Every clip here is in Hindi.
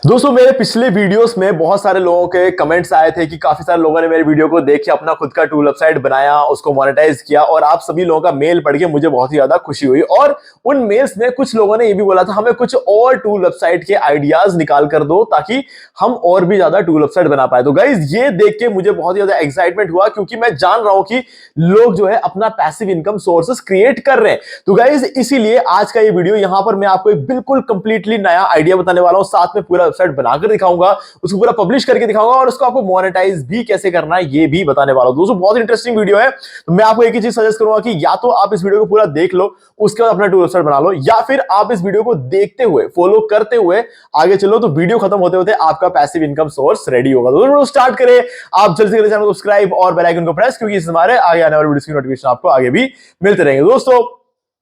दोस्तों मेरे पिछले वीडियोस में बहुत सारे लोगों के कमेंट्स आए थे कि काफी सारे लोगों ने मेरे वीडियो को देख के अपना खुद का टूल वेबसाइट बनाया, उसको मोनेटाइज किया और आप सभी लोगों का मेल पढ़ के मुझे बहुत ही ज्यादा खुशी हुई। और उन मेल्स में कुछ लोगों ने ये भी बोला था हमें कुछ और टूल वेबसाइट के आइडियाज निकाल कर दो ताकि हम और भी ज्यादा टूल वेबसाइट बना पाए। तो गाइज ये देख के मुझे बहुत ही ज्यादा एक्साइटमेंट हुआ क्योंकि मैं जान रहा हूं कि लोग जो है अपना पैसिव इनकम सोर्सेस क्रिएट कर रहे हैं। तो गाइज इसीलिए आज का ये वीडियो यहां पर मैं आपको एक बिल्कुल कंप्लीटली नया आइडिया बताने वाला हूं, साथ में पूरा वेबसाइट बनाकर दिखाऊंगा, उसको पूरा पब्लिश करके दिखाऊंगा और उसको आपको मोनेटाइज भी कैसे करना है ये भी बताने वाला हूं। दोस्तों बहुत इंटरेस्टिंग वीडियो है। तो मैं आपको एक ही चीज सजेस्ट करूंगा कि या तो आप इस वीडियो को पूरा देख लो, उसके बाद अपना टूल वेबसाइट बना लो, या फिर आप इस वीडियो को देखते हुए फॉलो करते हुए आगे चलो, तो वीडियो खत्म होते होते आपका पैसिव इनकम सोर्स रेडी होगा। तो स्टार्ट करें, आप जल्दी से चैनल को सब्सक्राइब और बेल आइकन को प्रेस, क्योंकि इस हमारे आगे आने वाले वीडियो की नोटिफिकेशन आपको आगे भी मिलते रहेंगे। दोस्तों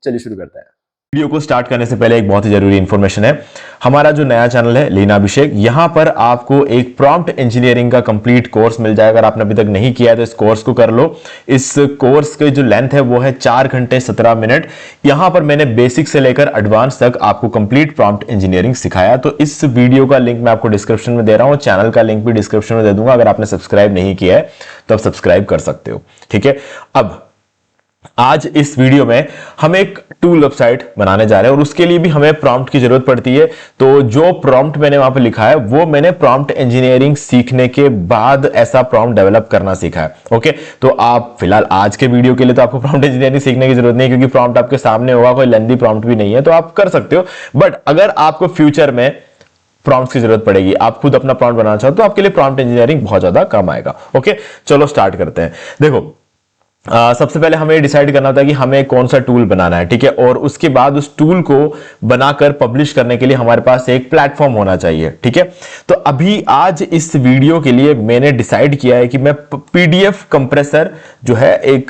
चलिए शुरू करते हैं। वीडियो को स्टार्ट करने से पहले एक बहुत ही जरूरी इंफॉर्मेशन है। हमारा जो नया चैनल है लीना अभिषेक, यहां पर आपको एक प्रॉम्प्ट इंजीनियरिंग का कंप्लीट कोर्स मिल जाएगा। अगर आपने अभी तक नहीं किया है तो इस कोर्स को कर लो। इस कोर्स की जो लेंथ है वो है 4 घंटे 17 मिनट। यहां पर मैंने बेसिक से लेकर एडवांस तक आपको कंप्लीट प्रॉम्प्ट इंजीनियरिंग सिखाया। तो इस वीडियो का लिंक मैं आपको डिस्क्रिप्शन में दे रहा हूं, चैनल का लिंक भी डिस्क्रिप्शन में दे दूंगा। अगर आपने सब्सक्राइब नहीं किया है तो आप सब्सक्राइब कर सकते हो, ठीक है। अब आज इस वीडियो में हम एक टूल वेबसाइट बनाने जा रहे हैं और उसके लिए भी हमें प्रॉम्प्ट की जरूरत पड़ती है। तो जो प्रॉम्प्ट मैंने वहां पे लिखा है वो मैंने प्रॉम्प्ट इंजीनियरिंग सीखने के बाद ऐसा प्रॉम्प्ट डेवलप करना सीखा है। ओके, तो आप फिलहाल आज के वीडियो के लिए तो आपको प्रॉम्प्ट इंजीनियरिंग सीखने की जरूरत नहीं, क्योंकि प्रॉम्प्ट आपके सामने होगा, कोई लेंथी प्रॉम्प्ट भी नहीं है, तो आप कर सकते हो। बट अगर आपको फ्यूचर में प्रॉम्प्ट्स की जरूरत पड़ेगी, आप खुद अपना प्रॉम्प्ट बनाना चाहो, तो आपके लिए प्रॉम्प्ट इंजीनियरिंग बहुत ज्यादा काम आएगा। ओके, चलो स्टार्ट करते हैं। देखो, सबसे पहले हमें डिसाइड करना होता है कि हमें कौन सा टूल बनाना है, ठीक है। और उसके बाद उस टूल को बनाकर पब्लिश करने के लिए हमारे पास एक प्लेटफॉर्म होना चाहिए, ठीक है। तो अभी आज इस वीडियो के लिए मैंने डिसाइड किया है कि मैं पीडीएफ कंप्रेसर जो है एक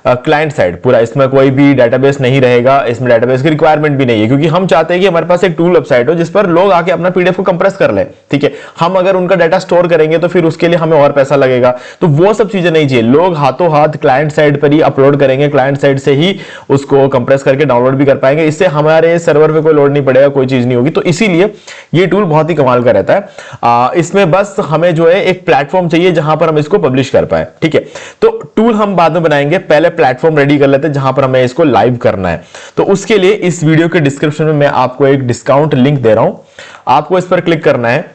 क्लाइंट साइड, पूरा इसमें कोई भी डेटाबेस नहीं रहेगा, इसमें डेटाबेस की रिक्वायरमेंट भी नहीं है, क्योंकि हम चाहते हैं कि हमारे पास एक टूल वेबसाइट हो जिस पर लोग आके अपना पीडीएफ को कंप्रेस कर ले, ठीक है। हम अगर उनका डाटा स्टोर करेंगे तो फिर उसके लिए हमें और पैसा लगेगा, तो वो सब चीजें नहीं चाहिए। लोग हाथों हाथ क्लाइंट साइड पर ही अपलोड करेंगे, क्लाइंट साइड से ही उसको कंप्रेस करके डाउनलोड भी कर पाएंगे। इससे हमारे सर्वर पे कोई लोड नहीं पड़ेगा, कोई चीज नहीं होगी। तो इसीलिए ये टूल बहुत ही कमाल का रहता है। इसमें बस हमें जो है एक प्लेटफॉर्म चाहिए जहां पर हम इसको पब्लिश कर पाए, ठीक है। तो टूल हम बाद में बनाएंगे, पहले प्लेटफॉर्म रेडी कर लेते हैं जहां पर हमें इसको लाइव करना है। तो उसके लिए इस वीडियो के डिस्क्रिप्शन में मैं आपको एक डिस्काउंट लिंक दे रहा हूं, आपको इस पर क्लिक करना है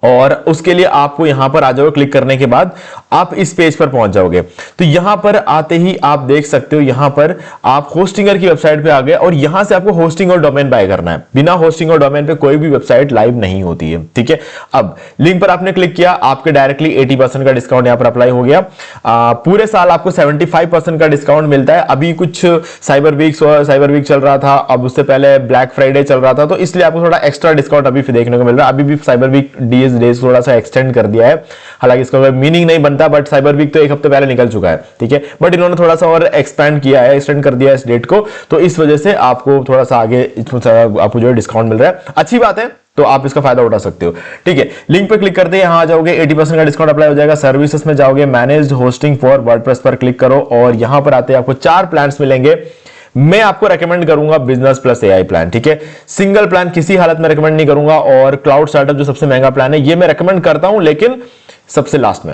और उसके लिए आपको यहां पर आ जाओगे। क्लिक करने के बाद आप इस पेज पर पहुंच जाओगे। तो यहां पर आते ही आप देख सकते हो, यहां पर आप होस्टिंगर की वेबसाइट पे आ गए और यहां से आपको होस्टिंग और डोमेन बाय करना है। बिना होस्टिंग और डोमेन पे कोई भी वेबसाइट लाइव नहीं होती है, ठीक है। अब लिंक पर आपने क्लिक किया, आपके डायरेक्टली 80% का डिस्काउंट यहां पर अप्लाई हो गया। पूरे साल आपको 75% का डिस्काउंट मिलता है। अभी कुछ साइबर वीक चल रहा था, अब उससे पहले ब्लैक फ्राइडे चल रहा था, तो इसलिए आपको थोड़ा एक्स्ट्रा डिस्काउंट अभी देखने को मिल रहा है। अभी भी साइबर वीक डेज थोड़ा सा एक्सटेंड कर दिया है, हालांकि इसका कोई मीनिंग नहीं बनता, बट साइबर वीक तो एक हफ्ते पहले निकल चुका है, ठीक है। बट इन्होंने थोड़ा सा और एक्सपेंड किया है, एक्सटेंड कर दिया है इस डेट को, तो इस वजह से आपको थोड़ा सा आगे आपको जो है डिस्काउंट मिल रहा है। अच्छी बात है, तो आप इसका फायदा उठा सकते हो, ठीक है। लिंक पे क्लिक करते हैं, यहां आ जाओगे, 80% का डिस्काउंट अप्लाई हो जाएगा। सर्विसेज में जाओगे, मैनेज्ड होस्टिंग फॉर वर्डप्रेस पर क्लिक करो और यहां पर आते हैं आपको 4 प्लान्स मिलेंगे। मैं आपको रेकमेंड करूंगा बिजनेस प्लस एआई प्लान, ठीक है। सिंगल प्लान किसी हालत में रेकमेंड नहीं करूंगा, और क्लाउड स्टार्टअप जो सबसे महंगा प्लान है ये मैं रेकमेंड करता हूं, लेकिन सबसे लास्ट में।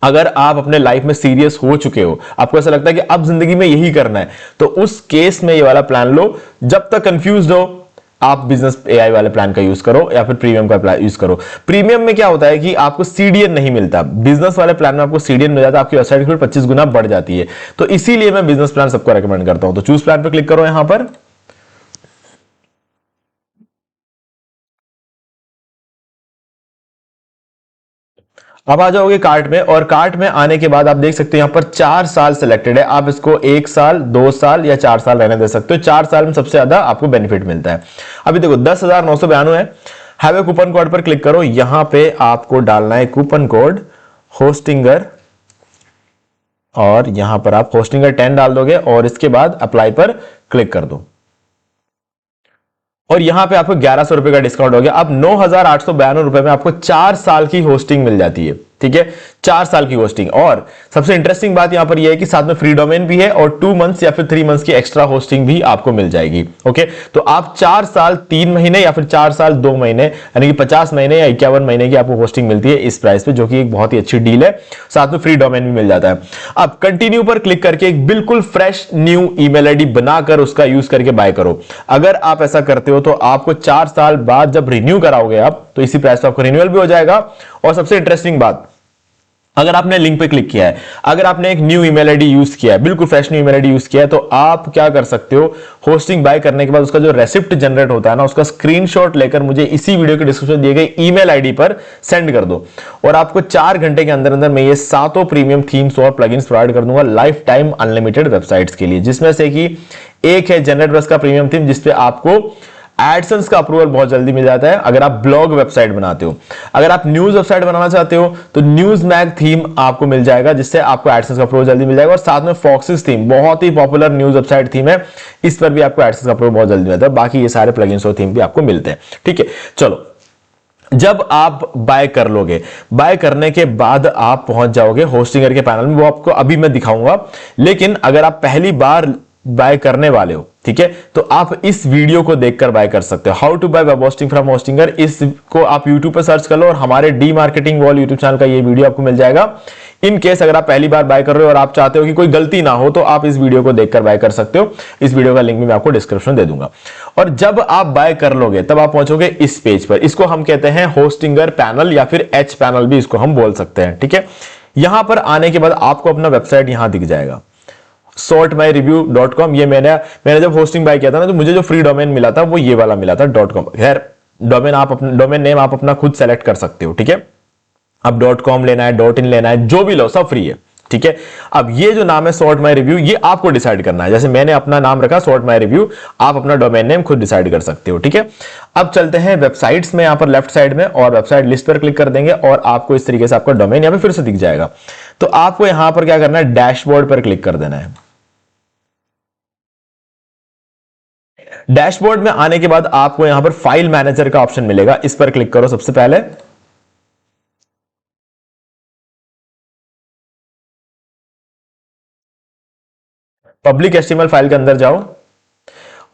अगर आप अपने लाइफ में सीरियस हो चुके हो, आपको ऐसा लगता है कि अब जिंदगी में यही करना है, तो उस केस में ये वाला प्लान लो। जब तक कंफ्यूज हो, आप बिजनेस एआई वाले प्लान का यूज करो या फिर प्रीमियम का यूज करो। प्रीमियम में क्या होता है कि आपको सीडीएन नहीं मिलता, बिजनेस वाले प्लान में आपको सीडीएन मिल जाता है, आपकी वेबसाइट फिर 25 गुना बढ़ जाती है। तो इसीलिए मैं बिजनेस प्लान सबको रेकमेंड करता हूं। तो चूज प्लान पर क्लिक करो यहां पर। अब आ जाओगे कार्ट में, और कार्ट में आने के बाद आप देख सकते हो यहां पर 4 साल सिलेक्टेड है। आप इसको 1 साल, 2 साल या 4 साल रहने दे सकते हो। 4 साल में सबसे ज्यादा आपको बेनिफिट मिलता है। अभी देखो 10,992 है। हैव ए कूपन कोड पर क्लिक करो, यहां पे आपको डालना है कूपन कोड होस्टिंगर, और यहां पर आप होस्टिंगर 10 डाल दोगे और इसके बाद अप्लाई पर क्लिक कर दो। और यहां पे आपको 1100 रुपए का डिस्काउंट हो गया। अब 9,892 रुपए में आपको 4 साल की होस्टिंग मिल जाती है, ठीक है। 4 साल की होस्टिंग। और सबसे इंटरेस्टिंग बात यहां पर यह है कि साथ में फ्री डोमेन भी है और 2 मंथ्स या फिर 3 मंथ्स की एक्स्ट्रा होस्टिंग भी आपको मिल जाएगी। ओके, तो आप 4 साल 3 महीने या फिर 4 साल 2 महीने यानी कि 50 महीने या 51 महीने की आपको होस्टिंग मिलती है इस प्राइस पे, जो कि एक बहुत ही अच्छी डील है। साथ में फ्री डोमेन भी मिल जाता है। अब कंटिन्यू पर क्लिक करके एक बिल्कुल फ्रेश न्यू ईमेल आईडी बनाकर उसका यूज करके बाय करो। अगर आप ऐसा करते हो तो आपको 4 साल बाद जब रिन्यू कराओगे आप, तो इसी प्राइस पे आपको रिन्यूअल भी हो जाएगा। और सबसे इंटरेस्टिंग बात, अगर आपने लिंक पे क्लिक किया है, अगर आपने एक न्यू ईमेल आईडी यूज किया है, बिल्कुल fresh new email ID use किया है, तो आप क्या कर सकते हो, होस्टिंग बाय करने के बाद उसका जो रेसिप्ट जनरेट होता है ना, उसका स्क्रीनशॉट लेकर मुझे इसी वीडियो के डिस्क्रिप्शन दिए गए ईमेल आईडी पर सेंड कर दो और आपको 4 घंटे के अंदर अंदर मैं ये 7 प्रीमियम थीम्स और प्लगइन्स प्रोवाइड कर दूंगा लाइफ टाइम अनलिमिटेड वेबसाइट्स के लिए, जिसमें से कि एक है जनरेट का प्रीमियम थीम, जिसपे आपको एडसेंस का अप्रूवल बहुत जल्दी मिल जाता है अगर आप ब्लॉग वेबसाइट बनाते हो। अगर आप न्यूज वेबसाइट बनाना चाहते हो तो न्यूज मैग थीम आपको मिल जाएगा, जिससे आपको एडसेंस का अप्रूवल जल्दी मिल जाएगा। और साथ में फॉक्सिस थीम बहुत ही पॉपुलर न्यूज वेबसाइट थीम है, इस पर भी आपको एडसेंस का अप्रूवल बहुत जल्दी मिलता है। बाकी ये सारे प्लगइन्स और थीम भी आपको मिलते हैं। ठीक है, चलो, जब आप बाय कर लोगे, बाय करने के बाद आप पहुंच जाओगे होस्टिंगर के पैनल में, वो आपको अभी मैं दिखाऊंगा। लेकिन अगर आप पहली बार बाय करने वाले हो, ठीक है, तो आप इस वीडियो को देखकर बाय कर सकते हो, how to buy web hosting from Hostinger. इसको आप यूट्यूब पर सर्च कर लो और हमारे डी मार्केटिंग वॉल यूट्यूब चैनल का ये वीडियो आपको मिल जाएगा। इन केस अगर आप पहली बार बाय कर रहे हो और आप चाहते हो कि कोई गलती ना हो, तो आप इस वीडियो को देखकर बाय कर सकते हो। इस वीडियो का लिंक भी मैं आपको डिस्क्रिप्शन दे दूंगा। और जब आप बाय कर लोगे तब आप पहुंचोगे इस पेज पर। इसको हम कहते हैं होस्टिंगर पैनल या फिर एच पैनल भी इसको हम बोल सकते हैं। ठीक है, यहां पर आने के बाद आपको अपना वेबसाइट यहां दिख जाएगा, sortmyreview.com। ये मैंने जब होस्टिंग बाय किया था ना, तो मुझे जो फ्री डोमेन मिला था वो ये वाला मिला था .com। खैर, डोमेन नेम आप अपना खुद सेलेक्ट कर सकते हो। ठीक है, अब .com लेना है, .in लेना है, जो भी लो सब फ्री है। ठीक है, अब ये जो नाम है सॉर्ट माई रिव्यू, ये आपको डिसाइड करना है। जैसे मैंने अपना नाम रखा सॉर्ट माई रिव्यू, आप अपना डोमेन नेम खुद डिसाइड कर सकते हो। ठीक है, अब चलते हैं वेबसाइट्स में, यहां पर लेफ्ट साइड में, और वेबसाइट लिस्ट पर क्लिक कर देंगे और आपको इस तरीके से आपका डोमेन यहां पर फिर से दिख जाएगा। तो आपको यहां पर क्या करना है, डैशबोर्ड पर क्लिक कर देना है। डैशबोर्ड में आने के बाद आपको यहां पर फाइल मैनेजर का ऑप्शन मिलेगा, इस पर क्लिक करो सबसे पहले। पब्लिक एचटीएमएल फाइल के अंदर जाओ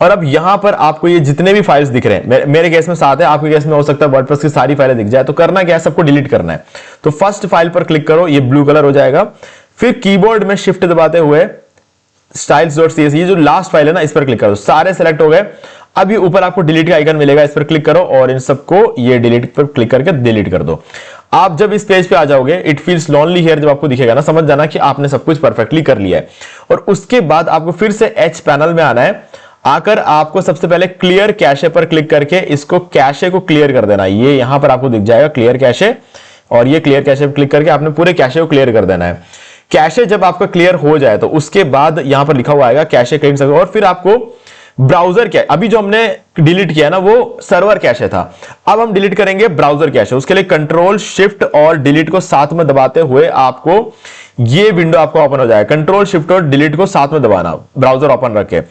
और अब यहां पर आपको ये जितने भी फाइल्स दिख रहे हैं, मेरे केस में 7 है, आपके केस में हो सकता है वर्डप्रेस की सारी फाइलें दिख जाए। तो करना क्या है, सबको डिलीट करना है। तो फर्स्ट फाइल पर क्लिक करो, ये ब्लू कलर हो जाएगा। फिर कीबोर्ड में शिफ्ट दबाते हुए styles.cs, ये जो लास्ट फाइल है ना, इस पर क्लिक करो। सारे सेलेक्ट हो गए। अब ये ऊपर आपको डिलीट का आइकन मिलेगा, इस पर क्लिक करो और इन सबको ये डिलीट पर क्लिक करके डिलीट कर दो। आप जब इस पेज पे आ जाओगे, इट फील्स लॉनली हियर जब आपको दिखेगा ना, समझ जाना कि आपने सब कुछ परफेक्टली कर लिया है। और उसके बाद आपको फिर से एच पैनल में आना है। आकर आपको सबसे पहले क्लियर कैशे पर क्लिक करके इसको कैशे को क्लियर कर देना है। ये यहां पर आपको दिख जाएगा क्लियर कैशे, और ये क्लियर कैशे पर क्लिक करके आपने पूरे कैशे को क्लियर कर देना है। कैशे जब आपका क्लियर हो जाए तो उसके बाद यहां पर लिखा हुआ आएगा कैशे क्लियर सकते, और फिर आपको ब्राउजर क्या, अभी जो हमने डिलीट किया ना वो सर्वर कैशे था, अब हम डिलीट करेंगे ब्राउजर कैशे। उसके लिए कंट्रोल शिफ्ट और डिलीट को साथ में दबाते हुए आपको ये विंडो आपको ओपन हो जाएगा। कंट्रोल शिफ्ट और डिलीट को साथ में दबाना, ब्राउजर ओपन रखे।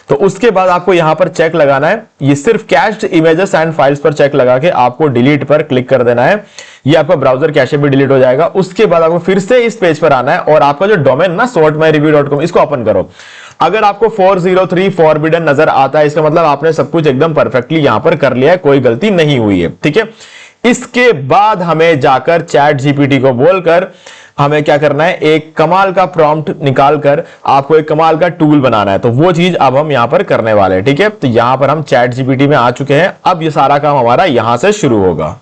तो उसके बाद आपको यहां पर चेक लगाना है, ये सिर्फ कैश्ड इमेजेस एंड फाइल्स पर चेक लगा के आपको डिलीट पर क्लिक कर देना है। ये आपका ब्राउजर कैशे भी डिलीट हो जाएगा। उसके बाद आपको फिर से इस पेज पर आना है और आपका जो डोमेन ना sortmyreview.com, इसको ओपन करो। अगर आपको 403 फॉरबिडन नजर आता है, इसका मतलब आपने सब कुछ एकदम परफेक्टली यहां पर कर लिया है, कोई गलती नहीं हुई है। ठीक है, इसके बाद हमें जाकर चैट जीपीटी को बोलकर हमें क्या करना है, एक कमाल का प्रॉम्प्ट निकालकर आपको एक कमाल का टूल बनाना है। तो वो चीज अब हम यहां पर करने वाले हैं। ठीक है, तो यहां पर हम चैट जीपीटी में आ चुके हैं। अब ये सारा काम हमारा यहां से शुरू होगा।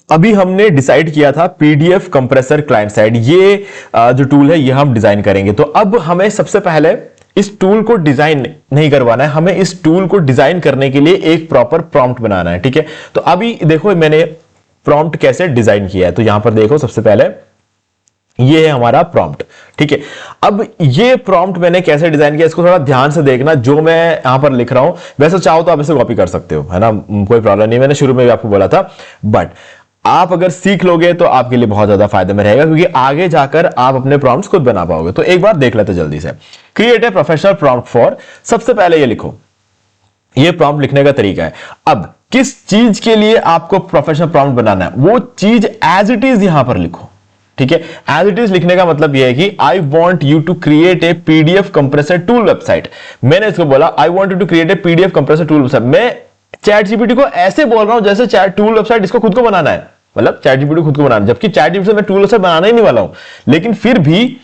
अभी हमने डिसाइड किया था पीडीएफ कंप्रेसर क्लाइंट साइड, ये जो टूल है ये हम डिजाइन करेंगे। तो अब हमें सबसे पहले इस टूल को डिजाइन नहीं करवाना है, हमें इस टूल को डिजाइन करने के लिए एक प्रॉपर प्रॉम्प्ट बनाना है। ठीक है, तो अभी देखो मैंने प्रॉम्प्ट कैसे डिजाइन किया है। तो यहां पर देखो सबसे पहले ये है हमारा प्रॉम्प्ट। ठीक है, अब ये प्रॉम्प्ट मैंने कैसे डिजाइन किया, इसको थोड़ा ध्यान से देखना। जो मैं यहां पर लिख रहा हूं, वैसे चाहो तो आप इसे कॉपी कर सकते हो, है ना, कोई प्रॉब्लम नहीं, मैंने शुरू में भी आपको बोला था। बट आप अगर सीख लोगे तो आपके लिए बहुत ज्यादा फायदे में रहेगा, क्योंकि आगे जाकर आप अपने प्रॉम्प्ट्स खुद बना पाओगे। तो एक बार देख लेते जल्दी से। Create a professional prompt for, सबसे पहले ये लिखो, ये प्रॉम्प्ट लिखने का तरीका है। अब किस चीज के लिए आपको प्रोफेशनल प्रॉम्प्ट बनाना है, वो चीज एज इट इज यहां पर लिखो। ठीक है। एज इट इज लिखने का मतलब यह है कि I want you to create a PDF compressor tool website. मैंने इसको बोला I want you to create a PDF compressor tool website. मैं चैट जीपीटी को ऐसे बोल रहा हूं जैसे चैट टूल वेबसाइट इसको खुद को बनाना है, मतलब चैट जीपीटी खुद को बनाना, जबकि चैट जीपीटी से मैं टूल वेबसाइट बनाना ही नहीं वाला हूं, लेकिन फिर भी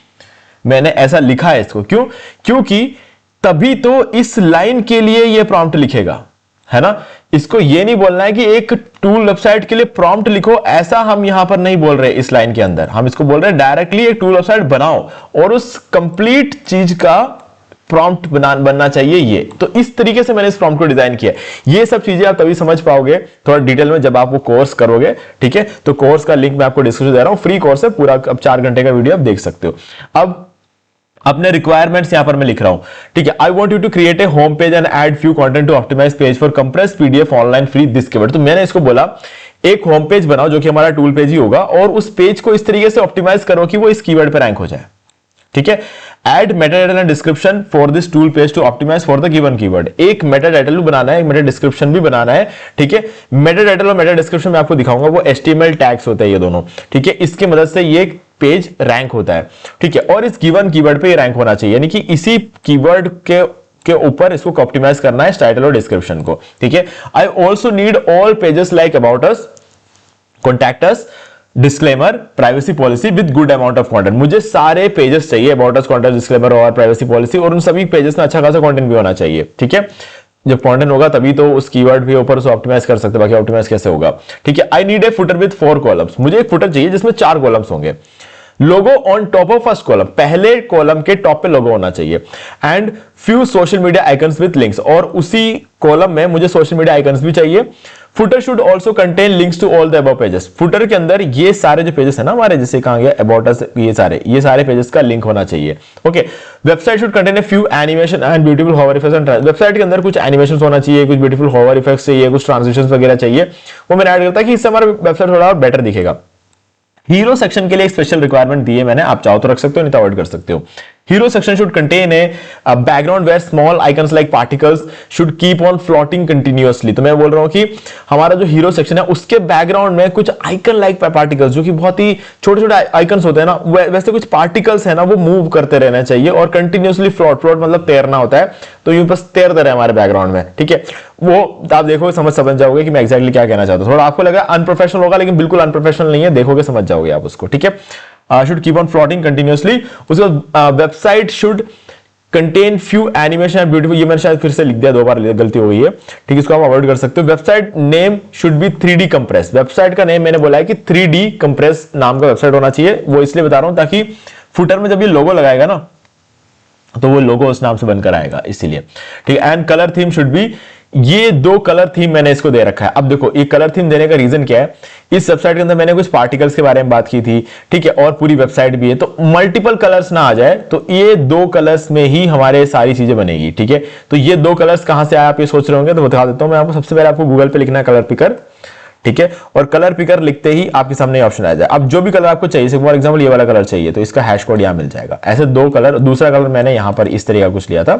मैंने ऐसा लिखा है इसको। क्यों? क्योंकि तभी तो इस लाइन के लिए यह प्रॉम्प्ट लिखेगा, है ना। इसको ये नहीं बोलना है कि एक टूल वेबसाइट के लिए प्रॉम्प्ट लिखो, ऐसा हम यहां पर नहीं बोल रहे इस लाइन के अंदर। हम इसको बोल रहे हैं डायरेक्टली एक टूल वेबसाइट बनाओ और उस कंप्लीट चीज का प्रॉम्प्ट बनना चाहिए ये। तो इस तरीके से मैंने इस प्रॉम्प्ट को डिजाइन किया। ये सब चीजें आप तभी समझ पाओगे थोड़ा डिटेल में जब आप वो कोर्स करोगे, ठीक है। तो कोर्स का लिंक मैं आपको डिस्क्रिप्शन दे रहा हूं, फ्री कोर्स है पूरा, अब 4 घंटे का वीडियो आप देख सकते हो। अब अपने रिक्वायरमेंट्स यहां पर मैं लिख रहा हूं, ठीक है। I want you to create a home page and add few content to optimize page for compressed PDF online free this keyword. तो मैंने इसको बोला एक होम पेज बनाओ जो कि हमारा टूल पेज ही होगा, और उस पेज को इस तरीके से ऑप्टिमाइज करो कि वो इस कीवर्ड पे रैंक हो जाए, ठीक है। Add meta title and description for this tool page to optimize for the given keyword. एक मेटा टाइटल बनाना है, एक मेटा डिस्क्रिप्शन भी बनाना है, ठीक है। मेटा टाइटल और मेटा डिस्क्रिप्शन मैं आपको दिखाऊंगा, वो HTML टैग्स होते हैं ये दोनों, ठीक है। इसकी मदद से ये पेज रैंक होता है, ठीक है। और इस गिवन कीवर्ड पे ये रैंक होना चाहिए, यानी कि इसी कीवर्ड के ऊपर इसको ऑप्टिमाइज करना है इस टाइटल और डिस्क्रिप्शन को, ठीक है। I also need all pages like about us, contact us, disclaimer, privacy policy with good amount of content. मुझे सारे पेजेस चाहिए, अबाउट अस, कॉन्टैक्ट, डिस्क्लेमर और प्राइवेसी पॉलिसी, और उन सभी पेजेस में अच्छा खासा कंटेंट भी होना चाहिए, ठीक है। जब कंटेंट होगा तभी तो उस कीवर्ड के ऊपर उसे ऑप्टिमाइज कर सकते हैं, बाकी ऑप्टिमाइज कैसे होगा, ठीक है। I need a footer with 4 columns. मुझे एक फुटर चाहिए जिसमें 4 कॉलम्स होंगे। Logo on top of first column, पहले कॉलम के टॉप पे लोगो होना चाहिए। And few social media icons with links, और उसी कॉलम में मुझे सोशल मीडिया आइकन्स भी चाहिए। Footer should also contain links to all the above pages. Footer के अंदर ये सारे जो पेजेस है ना हमारे, जैसे कहा गया अबाउट अस, ये सारे पेजेस का लिंक होना चाहिए, okay. Website should contain a few animation and beautiful hover effects and website के अंदर कुछ एनिमेशन होना चाहिए, कुछ ब्यूटीफुल हॉवर इफेक्ट्स चाहिए, कुछ ट्रांजिशंस वगैरह चाहिए, वो मैंने ऐड करता है कि इससे हमारा वेबसाइट थोड़ा और बेटर दिखेगा। हीरो सेक्शन के लिए एक स्पेशल रिक्वायरमेंट दी है मैंने, आप चाहो तो रख सकते हो, नहीं तो अवॉइड कर सकते हो। Hero section should contain a background where small icons like particles should keep on floating continuously। तो मैं बोल रहा हूं कि हमारा जो हीरो सेक्शन है उसके बैकग्राउंड में कुछ आइकन लाइक पार्टिकल्स, जो कि बहुत ही छोटे छोटे आइकन्स होते हैं ना, वैसे कुछ पार्टिकल्स है ना, वो मूव करते रहना चाहिए और कंटिन्यूसली फ्लोट मतलब तैरना होता है, तो यूं बस तैरते रहे हमारे बैकग्राउंड में, ठीक है। वो आप देखोगे समझ जाओगे कि मैं एक्जैक्टली क्या कहना चाहता हूं। थोड़ा आपको लगा अनप्रोफेशनल होगा, लेकिन बिल्कुल अनप्रोफेशनल नहीं है, देखोगे समझ जाओगे आप उसको, ठीक है। Should keep on floating continuously. उसके बाद website should contain few animation and beautiful, ये मैंने शायद फिर से लिख दिया, 2 बार गलती हो गई है, ठीक है। इसको आप अवॉइड कर सकते हो। Website name should be 3D compress. Website का नेम मैंने बोला है कि 3D कंप्रेस नाम का वेबसाइट होना चाहिए, वो इसलिए बता रहा हूं ताकि फुटर में जब ये लोगो लगाएगा ना तो वो लोगो उस नाम से बनकर आएगा, इसीलिए, ठीक है। And colour theme should be, ये 2 कलर थीम मैंने इसको दे रखा है। अब देखो ये कलर थीम देने का रीजन क्या है, इस वेबसाइट के अंदर मैंने कुछ पार्टिकल्स के बारे में बात की थी, ठीक है, और पूरी वेबसाइट भी है, तो मल्टीपल कलर्स ना आ जाए, तो ये 2 कलर्स में ही हमारे सारी चीजें बनेगी, ठीक है। तो ये 2 कलर्स कहां से आए आप ये सोच रहे होंगे, तो बता देता हूं मैं आपको। सबसे पहले आपको गूगल पे लिखना है कलर पिकर, ठीक है, और कलर पिकर लिखते ही आपके सामने ऑप्शन आ जाए। अब जो भी कलर आपको चाहिए, फॉर एग्जांपल ये वाला कलर चाहिए, तो इसका हैश कोड यहां मिल जाएगा। ऐसे 2 कलर, दूसरा कलर मैंने यहां पर इस तरीके का कुछ लिया था,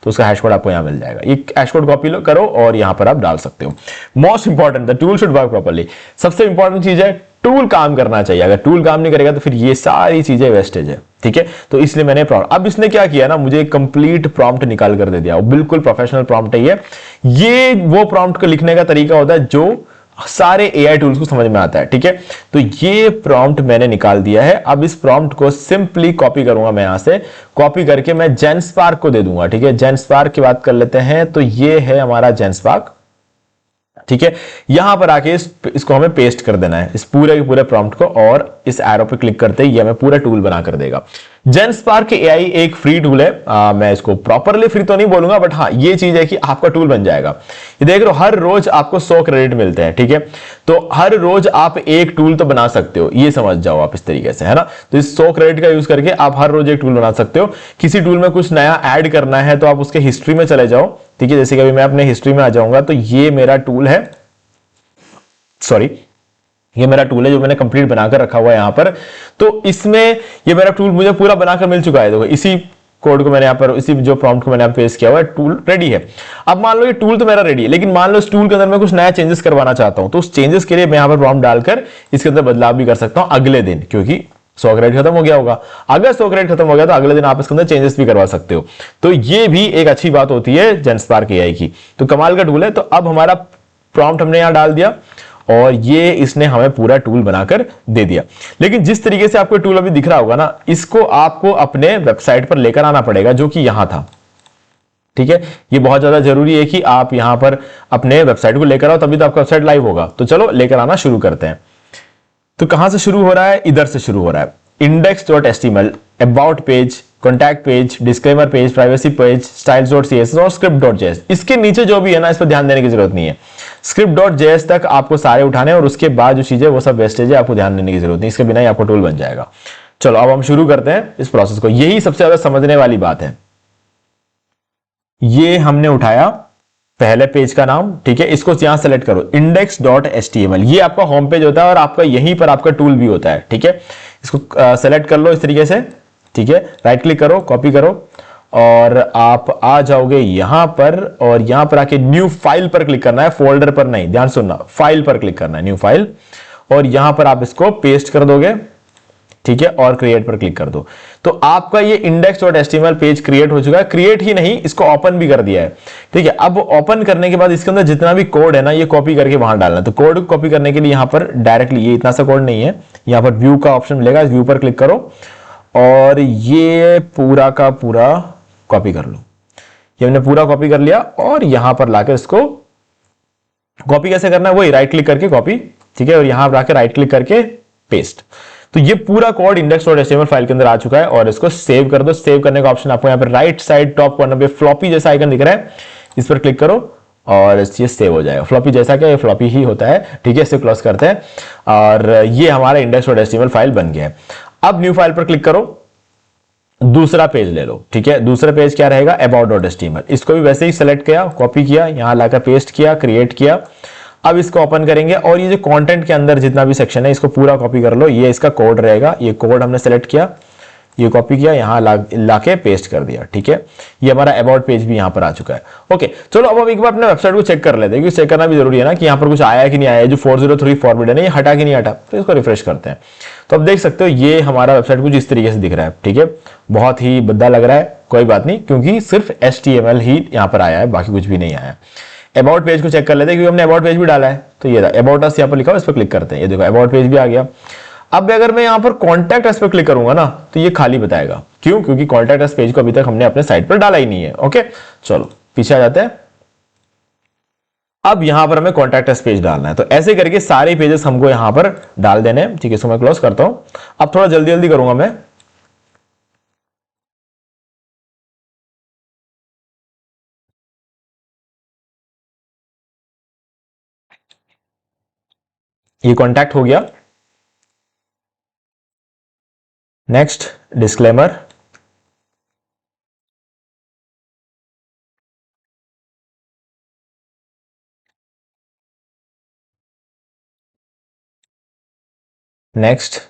तो उसका हैश कोड आपको यहां मिल जाएगा। ये हैश कोड कॉपी करो और यहां पर आप डाल सकते हो। Most important, the tool should work properly. सबसे इंपॉर्टेंट चीज है टूल काम करना चाहिए। अगर टूल काम नहीं करेगा तो फिर ये सारी चीजें वेस्टेज है, ठीक है। तो इसलिए मैंने प्रॉम्प्ट, अब इसने क्या किया ना, मुझे एक कंप्लीट प्रॉम्प्ट निकाल कर दे दिया, बिल्कुल प्रोफेशनल प्रॉम्प्ट है ये वो प्रॉम्प्ट को लिखने का तरीका होता है जो सारे AI टूल्स को समझ में आता है, ठीक है। तो ये प्रॉम्प्ट मैंने निकाल दिया है। अब इस प्रॉम्प्ट को सिंपली कॉपी करूंगा मैं, यहां से कॉपी करके मैं जेनस्पार्क को दे दूंगा, ठीक है। जेनस्पार्क की बात कर लेते हैं, तो ये है हमारा जेनस्पार्क, ठीक है। यहां पर आके इसको हमें पेस्ट कर देना है, इस पूरे के पूरे प्रॉम्प्ट को, और इस एरो पे क्लिक करते ही ये हमें पूरा टूल बना कर देगा। जेनस्पार्क AI एक फ्री टूल है, मैं इसको प्रॉपरली फ्री तो नहीं बोलूंगा, बट हाँ ये चीज है कि आपका टूल बन जाएगा। ये देख रहे हो, हर रोज आपको 100 क्रेडिट मिलते हैं, ठीक है। तो हर रोज आप एक टूल तो बना सकते हो, ये समझ जाओ आप इस तरीके से, है ना। तो इस 100 क्रेडिट का यूज करके आप हर रोज एक टूल बना सकते हो। किसी टूल में कुछ नया ऐड करना है तो आप उसके हिस्ट्री में चले जाओ, ठीक है। जैसे कि अभी मैं अपने हिस्ट्री में आ जाऊंगा, तो ये मेरा टूल है, सॉरी ये मेरा टूल है जो मैंने कंप्लीट बनाकर रखा हुआ है यहां पर। तो इसमें ये मेरा टूल मुझे पूरा बनाकर मिल चुका है। देखो इसी कोड को मैंने यहां पर, इसी जो प्रॉम्प्ट को मैंने यहां पेस्ट किया हुआ है, टूल रेडी है। अब मान लो ये टूल तो मेरा रेडी है, लेकिन मान लो इस टूल के अंदर मैं कुछ नया चेंजेस करवाना चाहता हूं, तो उस चेंजेस के लिए मैं यहां पर प्रॉम्प्ट डालकर इसके अंदर बदलाव भी कर सकता हूं अगले दिन, क्योंकि 100 क्रेडिट खत्म हो गया होगा। अगर 100 क्रेडिट खत्म हो गया तो अगले दिन आप इसके अंदर चेंजेस भी करवा सकते हो। तो ये भी एक अच्छी बात होती है जेनस्पार्क एआई की। तो कमाल का टूल है। तो अब हमारा प्रॉम्प्ट हमने यहां डाल दिया और ये इसने हमें पूरा टूल बनाकर दे दिया। लेकिन जिस तरीके से आपको टूल अभी दिख रहा होगा ना, इसको आपको अपने वेबसाइट पर लेकर आना पड़ेगा, जो कि यहां था। ठीक है, ये बहुत ज्यादा जरूरी है कि आप यहां पर अपने वेबसाइट को लेकर आओ, तभी तो आपका वेबसाइट लाइव होगा। तो चलो लेकर आना शुरू करते हैं। तो कहां से शुरू हो रहा है? इधर से शुरू हो रहा है। index.html, about page, contact page, disclaimer page, privacy page, styles.css और script.js। इसके नीचे जो भी है ना, इस पर ध्यान देने की जरूरत नहीं है। script.js तक आपको सारे उठाने और उसके बाद जो चीजें वो सब वेस्टेज है, आपको ध्यान देने की जरूरत नहीं, इसके बिना ही आपका टूल बन जाएगा। चलो अब हम शुरू करते हैं इस प्रोसेस को। यही सबसे ज्यादा समझने वाली बात है। ये हमने उठाया पहले पेज का नाम, ठीक है, इसको यहां सेलेक्ट करो, index.html। ये आपका होम पेज होता है और आपका यहीं पर आपका टूल भी होता है। ठीक है, इसको सेलेक्ट कर लो इस तरीके से। ठीक है, राइट क्लिक करो, कॉपी करो और आप आ जाओगे यहां पर, और यहां पर आके न्यू फाइल पर क्लिक करना है, फोल्डर पर नहीं, ध्यान सुनना, फाइल पर क्लिक करना है, न्यू फाइल, और यहां पर आप इसको पेस्ट कर दोगे। ठीक है, और क्रिएट पर क्लिक कर दो। तो आपका ये index.html पेज क्रिएट हो चुका है। क्रिएट ही नहीं, इसको ओपन भी कर दिया है। ठीक है, अब ओपन करने के बाद इसके अंदर जितना भी कोड है ना, ये कॉपी करके वहां डालना है। तो कोड को कॉपी करने के लिए यहां पर डायरेक्टली, ये इतना सा कोड नहीं है, यहां पर व्यू का ऑप्शन मिलेगा, इस व्यू पर क्लिक करो और ये पूरा का पूरा कॉपी कर लो। ये हमने पूरा कॉपी कर लिया और यहां पर लाकर इसको कॉपी कैसे करना है, वही राइट क्लिक करके कॉपी। ठीक है, और यहां पर आकर राइट क्लिक करके पेस्ट। तो ये पूरा कोड index.html फाइल के अंदर आ चुका है और इसको सेव कर दो। सेव करने का ऑप्शन आपको यहां पर राइट साइड टॉप कॉर्नर पे फ्लॉपी जैसा आइकन दिख रहा है, इस पर क्लिक करो और ये सेव हो जाएगा। फ्लॉपी जैसा क्या, ये फ्लॉपी ही होता है। ठीक है, इसे क्लोज करते हैं और ये हमारा index.html फाइल बन गया है। अब न्यू फाइल पर क्लिक करो, दूसरा पेज ले लो। ठीक है, दूसरा पेज क्या रहेगा, about.html। इसको भी वैसे ही सेलेक्ट किया, कॉपी किया, यहां लाकर पेस्ट किया, क्रिएट किया। अब इसको ओपन करेंगे और ये जो कंटेंट के अंदर जितना भी सेक्शन है, इसको पूरा कॉपी कर लो। ये इसका कोड रहेगा, ये कोड हमने सेलेक्ट किया, ये कॉपी किया, यहां लाके पेस्ट कर दिया। ठीक है, ये हमारा अबाउट पेज भी यहां पर आ चुका है। ओके, चलो अब एक बार अपने वेबसाइट को चेक कर लेते हैं, क्योंकि चेक करना भी जरूरी है ना कि यहां पर कुछ आया कि नहीं आया। जो 403 फॉरवर्ड है, ये हटा कि नहीं हटा, तो इसको रिफ्रेश करते हैं। तो अब देख सकते हो ये हमारा वेबसाइट कुछ इस तरीके से दिख रहा है। ठीक है, बहुत ही भद्दा लग रहा है, कोई बात नहीं, क्योंकि सिर्फ HTML ही यहां पर आया है, बाकी कुछ भी नहीं आया। अबाउट पेज को चेक कर लेते हैं, क्योंकि हमने अबाउट पेज भी डाला है। तो ये अबाउट अस यहाँ पर लिखा हो, इस पर क्लिक करते हैं। ये देखो अबाउट पेज भी आ गया। अब अगर मैं यहां पर कॉन्टैक्ट अस पर क्लिक करूंगा ना, तो ये खाली बताएगा। क्यों? क्योंकि कॉन्टैक्ट अस पेज को अभी तक हमने अपने साइट पर डाला ही नहीं है। ओके, चलो पीछे आ जाते हैं। अब यहां पर हमें कॉन्टैक्ट अस पेज डालना है। तो ऐसे करके सारे पेजेस हमको यहां पर डाल देने हैं। ठीक है, इसको मैं क्लोज करता हूं। अब थोड़ा जल्दी जल्दी करूंगा मैं। ये कॉन्टैक्ट हो गया। नेक्स्ट डिस्क्लेमर, नेक्स्ट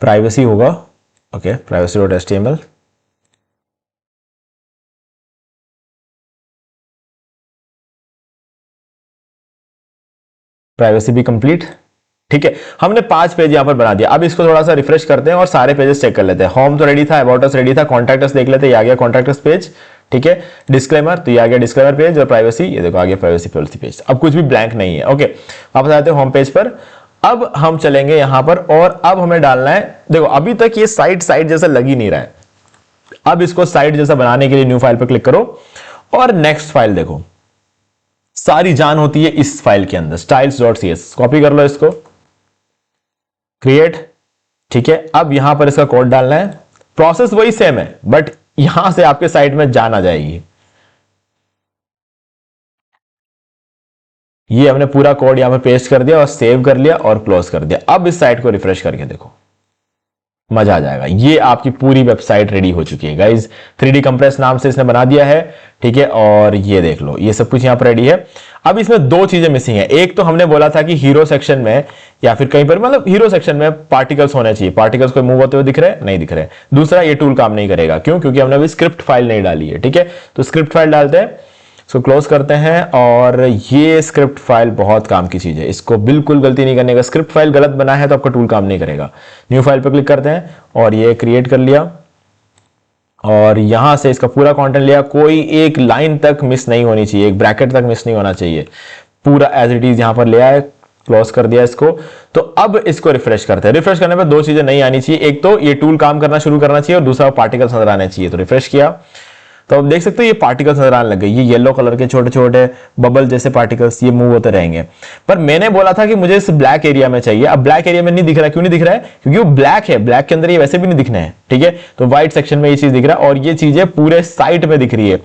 प्राइवेसी होगा। ओके, privacy.html, प्राइवेसी भी कंप्लीट। ठीक है, हमने 5 पेज यहां पर बना दिया। अब इसको थोड़ा सा रिफ्रेश करते हैं और सारे पेजेस चेक कर लेते हैं। होम तो रेडी था, अबाउट अस रेडी था, कॉन्टैक्ट अस देख लेते हैं, ये आ गया कॉन्टैक्ट अस पेज। ठीक है, डिस्क्लेमर, तो ये आ गया डिस्क्लेमर पेज, और प्राइवेसी ये देखो आ गया प्राइवेसी पॉलिसी पेज। अब कुछ भी ब्लैंक नहीं है। ओके, वापस आते हैं होम पेज पर। अब हम चलेंगे यहां पर और अब हमें डालना है, देखो अभी तक ये साइट जैसा लग ही नहीं रहा है। अब इसको साइट जैसा बनाने के लिए न्यू फाइल पर क्लिक करो और नेक्स्ट फाइल देखो, सारी जान होती है इस फाइल के अंदर, styles.cs। कॉपी कर लो इसको, क्रिएट। ठीक है, अब यहां पर इसका कोड डालना है। प्रोसेस वही सेम है, बट यहां से आपके साइट में जान आ जाएगी। ये हमने पूरा कोड यहां पर पेस्ट कर दिया और सेव कर लिया और क्लोज कर दिया। अब इस साइट को रिफ्रेश करके देखो, मजा आ जाएगा। ये आपकी पूरी वेबसाइट रेडी हो चुकी है गाइज। 3D कंप्रेस नाम से इसने बना दिया है। ठीक है, और ये देख लो, ये सब कुछ यहां पर रेडी है। अब इसमें 2 चीजें मिसिंग है। एक तो हमने बोला था कि हीरो सेक्शन में या फिर कहीं पर, मतलब हीरो सेक्शन में पार्टिकल्स होने चाहिए। पार्टिकल्स कोई मूव होते हुए दिख रहे? नहीं दिख रहे। दूसरा, ये टूल काम नहीं करेगा। क्यों? क्योंकि हमने अभी स्क्रिप्ट फाइल नहीं डाली है। ठीक है, तो स्क्रिप्ट फाइल डालते हैं। इसको क्लोज करते हैं। और ये स्क्रिप्ट फाइल बहुत काम की चीज है, इसको बिल्कुल गलती नहीं करने का। स्क्रिप्ट फाइल गलत बना है तो आपका टूल काम नहीं करेगा। न्यू फाइल पर क्लिक करते हैं और ये क्रिएट कर लिया और यहां से इसका पूरा कंटेंट लिया। कोई एक लाइन तक मिस नहीं होनी चाहिए, एक ब्रैकेट तक मिस नहीं होना चाहिए, पूरा एज इट इज यहां पर ले आए, क्लोज कर दिया इसको। तो अब इसको रिफ्रेश करते हैं। रिफ्रेश करने पर दो चीजें नहीं आनी चाहिए, एक तो ये टूल काम करना शुरू करना चाहिए और दूसरा पार्टिकल्स नजर आने चाहिए। तो रिफ्रेश किया तो अब देख सकते हो ये पार्टिकल्स नजर आने लग गए, ये येलो कलर के छोटे छोटे बबल जैसे पार्टिकल्स ये मूव होते रहेंगे। पर मैंने बोला था कि मुझे इस ब्लैक एरिया में चाहिए, अब ब्लैक एरिया में नहीं दिख रहा। क्यों नहीं दिख रहा है? क्योंकि वो ब्लैक है, ब्लैक के अंदर ये वैसे भी नहीं दिखना है, ठीक है। तो व्हाइट सेक्शन में ये चीज दिख रहा है और ये चीजें पूरे साइट में दिख रही है।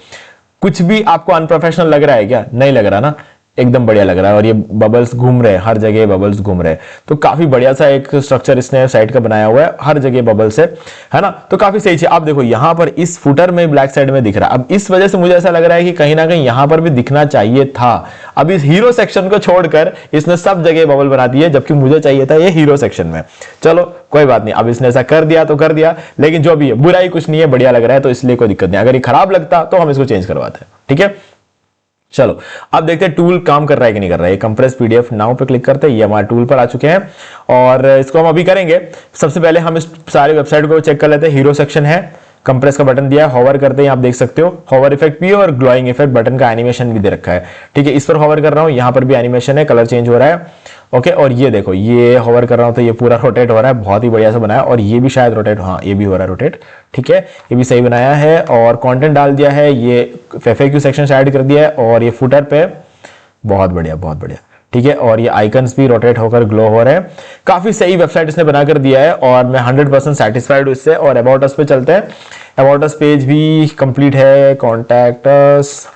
कुछ भी आपको अनप्रोफेशनल लग रहा है क्या? नहीं लग रहा ना, एकदम बढ़िया लग रहा है। और ये बबल्स घूम रहे हैं, हर जगह बबल्स घूम रहे हैं। तो काफी बढ़िया सा एक स्ट्रक्चर इसने साइड का बनाया हुआ है, हर जगह बबल्स है ना। तो काफी सही चीज। आप देखो यहां पर इस फुटर में ब्लैक साइड में दिख रहा है। अब इस वजह से मुझे ऐसा लग रहा है कि कहीं ना कहीं यहां पर भी दिखना चाहिए था। अब इस हीरो सेक्शन को छोड़कर इसने सब जगह बबल बना दी है, जबकि मुझे चाहिए था ये हीरो सेक्शन में। चलो कोई बात नहीं, अब इसने ऐसा कर दिया तो कर दिया, लेकिन जो भी है बुराई कुछ नहीं है, बढ़िया लग रहा है, तो इसलिए कोई दिक्कत नहीं। अगर ये खराब लगता तो हम इसको चेंज करवाते हैं, ठीक है। चलो अब देखते हैं टूल काम कर रहा है कि नहीं कर रहा है। कंप्रेस पीडीएफ नाउ पे क्लिक करते हैं, ये हमारे टूल पर आ चुके हैं और इसको हम अभी करेंगे। सबसे पहले हम इस सारी वेबसाइट को चेक कर लेते हैं। हीरो सेक्शन है, कंप्रेस का बटन दिया है, होवर करते हैं, आप देख सकते हो होवर इफेक्ट भी है और ग्लोइंग इफेक्ट बटन का एनिमेशन भी दे रखा है, ठीक है। इस पर होवर कर रहा हूं, यहां पर भी एनिमेशन है, कलर चेंज हो रहा है, ओके। और ये देखो ये होवर कर रहा हूं तो ये पूरा रोटेट हो रहा है, बहुत ही बढ़िया सा बनाया। और ये भी शायद रोटेट, हाँ ये भी हो रहा है रोटेट, ठीक है, ये भी सही बनाया है। और कंटेंट डाल दिया है, ये FAQ सेक्शन ऐड कर दिया है और ये फुटर पे बहुत बढ़िया, बहुत बढ़िया, ठीक है। और ये आइकन्स भी रोटेट होकर ग्लो हो रहे हैं। काफी सही वेबसाइट इसने बनाकर दिया है और मैं 100% सेटिस्फाइड हूं इससे। और अबाउट अस पे चलते हैं। अबाउट अस पेज भी कंप्लीट है, कॉन्टैक्ट अस,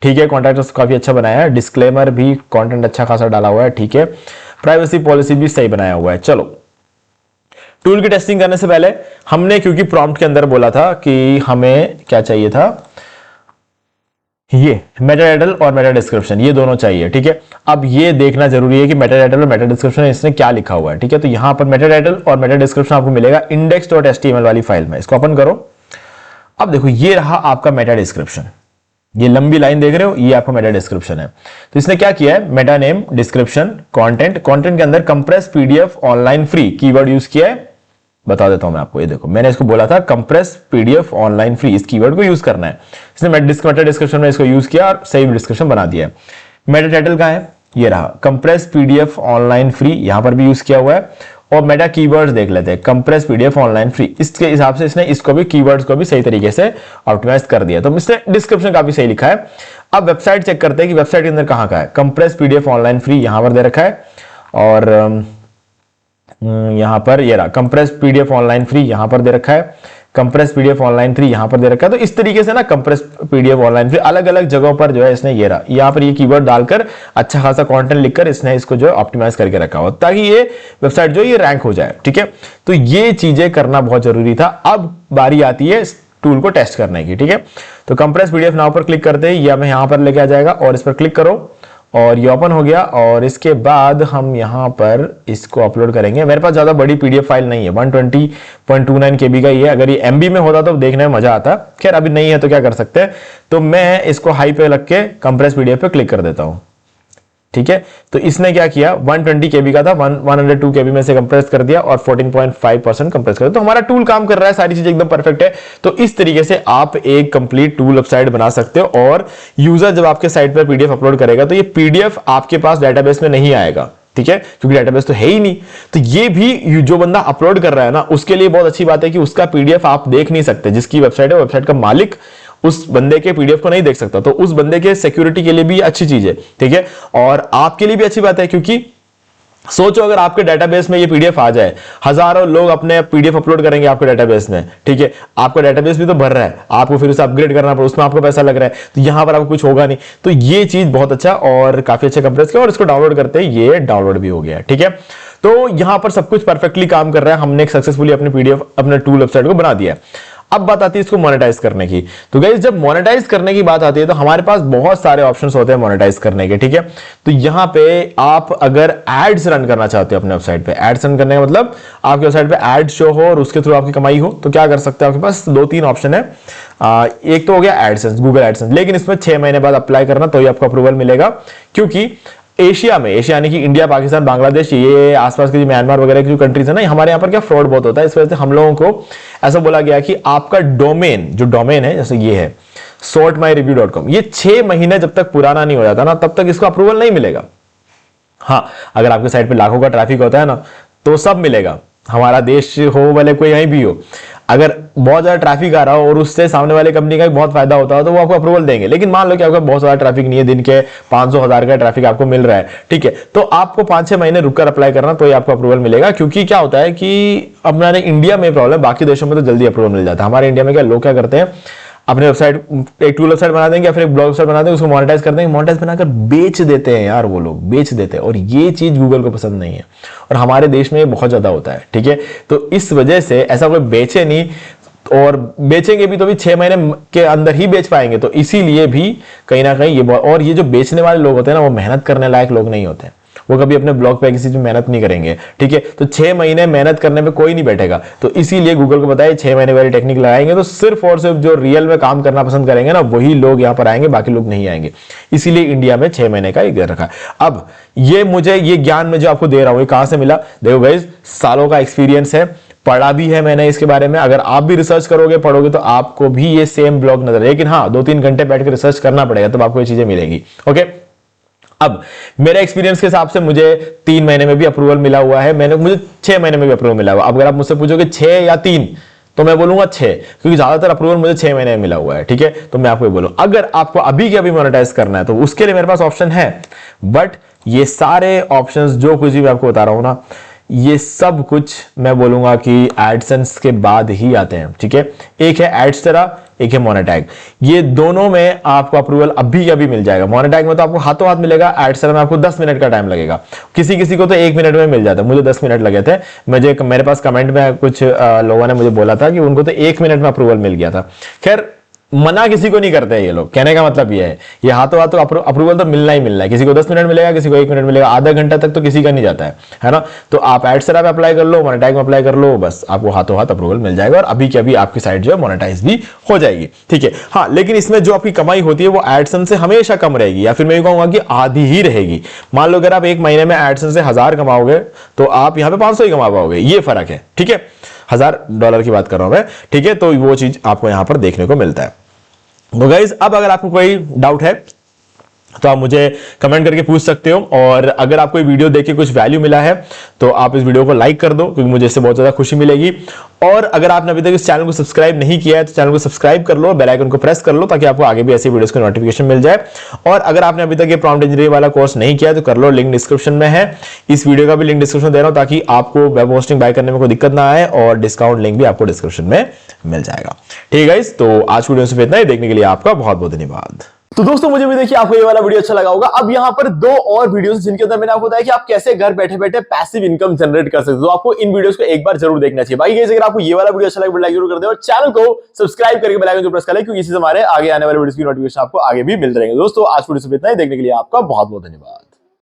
ठीक है, कॉन्टैक्ट अस काफी अच्छा बनाया है। डिस्क्लेमर भी कंटेंट अच्छा खासा डाला हुआ है, ठीक है। प्राइवेसी पॉलिसी भी सही बनाया हुआ है। चलो टूल की टेस्टिंग करने से पहले हमने, क्योंकि प्रॉम्प्ट के अंदर बोला था कि हमें क्या चाहिए था, ये मेटा टाइटल और मेटा डिस्क्रिप्शन, ये दोनों चाहिए, ठीक है। अब ये देखना जरूरी है कि मेटा टाइटल और मेटा डिस्क्रिप्शन इसने क्या लिखा हुआ है, ठीक है। तो यहां पर मेटा टाइटल और मेटा डिस्क्रिप्शन आपको मिलेगा index.html वाली फाइल में। इसको ओपन करो। अब देखो ये रहा आपका मेटा डिस्क्रिप्शन, ये लंबी लाइन देख रहे हो, ये आपका मेटा डिस्क्रिप्शन है। तो इसने क्या किया है, Meta name, description, content, content के अंदर compress PDF online free keyword use किया है। बता देता हूं मैं आपको, ये देखो मैंने इसको बोला था कंप्रेस पीडीएफ ऑनलाइन फ्री, इस कीवर्ड को यूज करना है। इसने मेटा डिस्क्रिप्शन में इसको यूज किया और सही डिस्क्रिप्शन बना दिया है। मेटा टाइटल कहां है, ये रहा, कंप्रेस पीडीएफ ऑनलाइन फ्री, यहां पर भी यूज किया हुआ है। और मेटा कीवर्ड्स देख लेते हैं, कंप्रेस पीडीएफ ऑनलाइन फ्री, इसके हिसाब से इसने इसको भी कीवर्ड्स को भी सही तरीके से ऑप्टिमाइज कर दिया। तो इसने डिस्क्रिप्शन काफी सही लिखा है। अब वेबसाइट चेक करते हैं कि वेबसाइट के अंदर कहां का है। कंप्रेस पीडीएफ ऑनलाइन फ्री यहां पर दे रखा है और यहां पर ये रहा, कंप्रेस पीडीएफ ऑनलाइन फ्री यहां पर दे रखा है, कंप्रेस पीडीएफ ऑनलाइन फ्री यहां पर दे रखा है। तो इस तरीके से ना कंप्रेस पीडीएफ ऑनलाइन फ्री अलग अलग जगहों पर जो है इसने ये रहा, यहां पर ये कीवर्ड डालकर अच्छा खासा कंटेंट लिखकर इसने इसको जो ऑप्टिमाइज करके रखा हो ताकि ये वेबसाइट जो ये रैंक हो जाए, ठीक है। तो ये चीजें करना बहुत जरूरी था। अब बारी आती है टूल को टेस्ट करने की, ठीक है। तो कंप्रेस पीडीएफ नाउ पर क्लिक करते ही ये हमें यहां पर लेके आ जाएगा और इस पर क्लिक करो और ये ओपन हो गया। और इसके बाद हम यहां पर इसको अपलोड करेंगे। मेरे पास ज्यादा बड़ी पीडीएफ फाइल नहीं है, 120.29 KB का ही है। अगर ये MB में होता तो देखने में मजा आता, खैर अभी नहीं है तो क्या कर सकते हैं। तो मैं इसको हाई पे रख के कंप्रेस पीडीएफ पे क्लिक कर देता हूं, ठीक है। तो इसने क्या किया, 120 KB का था, 102 KB में से कंप्रेस कर दिया और 14.5% कंप्रेस कर दिया। तो हमारा टूल काम कर रहा है, सारी चीजें एकदम परफेक्ट है। तो इस तरीके से आप एक कंप्लीट टूल वेबसाइट बना सकते हो। और यूजर जब आपके साइट पर पीडीएफ अपलोड करेगा तो ये पीडीएफ आपके पास डेटाबेस में नहीं आएगा, ठीक है, क्योंकि डेटाबेस तो है ही नहीं। तो ये भी जो बंदा अपलोड कर रहा है ना, उसके लिए बहुत अच्छी बात है कि उसका पीडीएफ आप देख नहीं सकते। जिसकी वेबसाइट है, वेबसाइट का मालिक उस बंदे के पीडीएफ को नहीं देख सकता। तो उस बंदे के सिक्योरिटी के लिए भी अच्छी चीज है, ठीक है। और आपके लिए भी अच्छी बात है, क्योंकि सोचो अगर आपके डेटाबेस में ये पीडीएफ आ जाए, हजारों लोग अपने पीडीएफ अपलोड करेंगे आपके डेटाबेस में, ठीक है। आपका डेटाबेस भी तो भर रहा है, आपको फिर उसे अपग्रेड करना पड़े, उसमें आपको पैसा लग रहा है, तो यहां पर आपको कुछ होगा नहीं। तो ये चीज बहुत अच्छा और काफी अच्छा कंप्रेस किया और इसको डाउनलोड करते हैं, ये डाउनलोड भी हो गया, ठीक है। तो यहां पर सब कुछ परफेक्टली काम कर रहा है। हमने सक्सेसफुली अपने पीडीएफ, अपने टूल वेबसाइट को बना दिया है। अब बात आती है इसको मोनेटाइज करने की। तो गाइस जब मोनेटाइज करने की बात आती है तो हमारे पास बहुत सारे ऑप्शंस होते हैं मोनेटाइज करने के, ठीक है। तो यहां पे आप अगर एड्स रन करना चाहते हो अपने वेबसाइट पे, एड्स रन करने का मतलब आपके वेबसाइट पे एड शो हो और उसके थ्रू आपकी कमाई हो, तो क्या कर सकते हैं, आपके पास 2-3 ऑप्शन है। एक तो हो गया एडसेंस, गूगल एडसेंस, लेकिन इसमें 6 महीने बाद अप्लाई करना तो ही आपको अप्रूवल मिलेगा, क्योंकि एशिया में, एशिया यानी कि इंडिया, पाकिस्तान, बांग्लादेश, ये आसपास के जो म्यांमार वगैरह की जो कंट्रीज है ना, हमारे यहाँ पर क्या फ्रॉड बहुत होता है। इस वजह से हम लोगों को ऐसा बोला गया कि आपका डोमेन, जो डोमेन है जैसे ये है sortmyreview.com, ये 6 महीने जब तक पुराना नहीं हो जाता ना, तब तक इसको अप्रूवल नहीं मिलेगा। हाँ, अगर आपके साइट पे लाखों का ट्रैफिक होता है ना, तो सब मिलेगा, हमारा देश हो भले कोई यहीं भी हो। अगर बहुत ज्यादा ट्रैफिक आ रहा हो और उससे सामने वाले कंपनी का भी बहुत फायदा होता हो तो वो आपको अप्रूवल देंगे। लेकिन मान लो कि आपका बहुत ज्यादा ट्रैफिक नहीं है, दिन के 500-1000 का ट्रैफिक आपको मिल रहा है, ठीक है, तो आपको 5-6 महीने रुककर अप्लाई करना तो ये आपको अप्रूवल मिलेगा। क्योंकि क्या होता है कि हमारे इंडिया में प्रॉब्लम, बाकी देशों में तो जल्दी अप्रूवल मिल जाता है, हमारे इंडिया में क्या लोग क्या करते हैं, अपने वेबसाइट एक टूल वेबसाइट बना देंगे या फिर एक ब्लॉग वेबसाइट बना देंगे, उसको मोनेटाइज कर देंगे, मोनेटाइज बनाकर बेच देते हैं यार, वो लोग बेच देते हैं, और ये चीज गूगल को पसंद नहीं है, और हमारे देश में बहुत ज्यादा होता है, ठीक है। तो इस वजह से ऐसा कोई बेचे नहीं, और बेचेंगे भी तो भी 6 महीने के अंदर ही बेच पाएंगे, तो इसीलिए भी कहीं ना कहीं ये, और ये जो बेचने वाले लोग होते हैं ना, वो मेहनत करने लायक लोग नहीं होते, वो कभी अपने ब्लॉग पे किसी चीज में मेहनत नहीं करेंगे, ठीक है। तो 6 महीने मेहनत करने में कोई नहीं बैठेगा, तो इसीलिए गूगल को बताया 6 महीने वाली टेक्निक लगाएंगे तो सिर्फ और सिर्फ जो रियल में काम करना पसंद करेंगे ना, वही लोग यहां पर आएंगे, बाकी लोग नहीं आएंगे। इसीलिए इंडिया में 6 महीने का एक रखा है। अब ये ज्ञान में जो आपको दे रहा हूं, ये कहां से मिला, देखो गाइस, सालों का एक्सपीरियंस है, पढ़ा भी है मैंने इसके बारे में। अगर आप भी रिसर्च करोगे, पढ़ोगे, तो आपको भी ये सेम ब्लॉग नजर, लेकिन हाँ 2-3 घंटे बैठ के रिसर्च करना पड़ेगा, तब आपको ये चीजें मिलेगी, ओके। अब मेरे एक्सपीरियंस के हिसाब से मुझे 3 महीने में भी अप्रूवल मिला हुआ है, मुझे 6 महीने में भी अप्रूवल मिला हुआ। अब अगर आप मुझसे पूछोगे 6 या 3, तो मैं बोलूंगा 6, क्योंकि ज्यादातर अप्रूवल मुझे 6 महीने में मिला हुआ है, ठीक है। तो मैं आपको ये बोलूं, अगर आपको अभी के अभी मोनेटाइज करना है तो उसके लिए मेरे पास ऑप्शन है, बट ये सारे ऑप्शंस जो कुछ भी मैं आपको बता रहा हूं ना, ये सब कुछ मैं बोलूंगा कि एडसेंस के बाद ही आते हैं, ठीक है। एक है एडस्टेरा, एक है मोनेटैग, ये दोनों में आपको अप्रूवल अभी अभी मिल जाएगा। मोनेटैग में तो आपको हाथों हाथ मिलेगा, एडस्टेरा में आपको 10 मिनट का टाइम लगेगा, किसी किसी को तो 1 मिनट में मिल जाता है, मुझे 10 मिनट लगे थे। मेरे पास कमेंट में कुछ लोगों ने मुझे बोला था कि उनको तो 1 मिनट में अप्रूवल मिल गया था। खैर, मना किसी को नहीं करते ये लोग, कहने का मतलब ये है, ये हाथों हाथों अप्रूवल तो मिलना ही मिलना है, किसी को 10 मिनट मिलेगा, किसी को 1 मिनट मिलेगा, आधा घंटा तक तो किसी का नहीं जाता है ना। तो आप एडस्टेरा पे अप्लाई कर लो, मोनेटैग में अप्लाई कर लो, बस आपको हाथों हाथ अप्रूवल मिल जाएगा, और अभी के अभी आपकी साइट जो है मोनेटाइज भी हो जाएगी, ठीक है। हाँ, लेकिन इसमें जो आपकी कमाई होती है वो एडसेंस से हमेशा कम रहेगी, या फिर मैं कहूंगा कि आधी ही रहेगी। मान लो अगर आप 1 महीने में एडसेंस से 1000 कमाओगे, तो आप यहां पे 500 ही कमा पाओगे, ये फर्क है, ठीक है। $1000 की बात कर रहा हूं मैं, ठीक है। तो वो चीज आपको यहां पर देखने को मिलता है। तो गाइज, अब अगर आपको कोई डाउट है तो आप मुझे कमेंट करके पूछ सकते हो, और अगर आपको ये वीडियो देख के कुछ वैल्यू मिला है तो आप इस वीडियो को लाइक कर दो, क्योंकि मुझे इससे बहुत ज्यादा खुशी मिलेगी। और अगर आपने अभी तक इस चैनल को सब्सक्राइब नहीं किया है तो चैनल को सब्सक्राइब कर लो, बेल आइकन को प्रेस कर लो, ताकि आपको आगे भी ऐसी वीडियोस की नोटिफिकेशन मिल जाए। और अगर आपने अभी तक ये प्रॉम्प्ट इंजीनियरिंग वाला कोर्स नहीं किया है तो कर लो, लिंक डिस्क्रिप्शन में है। इस वीडियो का भी लिंक डिस्क्रिप्शन दे रहा हूं, ताकि आपको वेब होस्टिंग बाय करने में कोई दिक्कत ना आए, और डिस्काउंट लिंक भी आपको डिस्क्रिप्शन में मिल जाएगा, ठीक है गाइस। तो आज वीडियो से इतना ही, देखने के लिए आपका बहुत बहुत धन्यवाद। तो दोस्तों, मुझे भी देखिए आपको ये वाला वीडियो अच्छा लगा होगा। अब यहाँ पर 2 और वीडियोस जिनके अंदर मैंने आपको बताया कि आप कैसे घर बैठे बैठे पैसिव इनकम जनरेट कर सकते हो, तो आपको इन वीडियोस को एक बार जरूर देखना चाहिए। बाकी अगर आपको ये वाला वीडियो अच्छा लगे, लाइक जरूर कर दे, और चैनल को सब्सक्राइब करके बेल आइकन को प्रेस कर ले, क्योंकि इससे हमारे आगे आने वाले वीडियोस की नोटिफिकेशन आपको आगे भी मिलते रहेंगे। दोस्तों, आज वीडियो से इतना ही, देखने के लिए आपका बहुत बहुत धन्यवाद।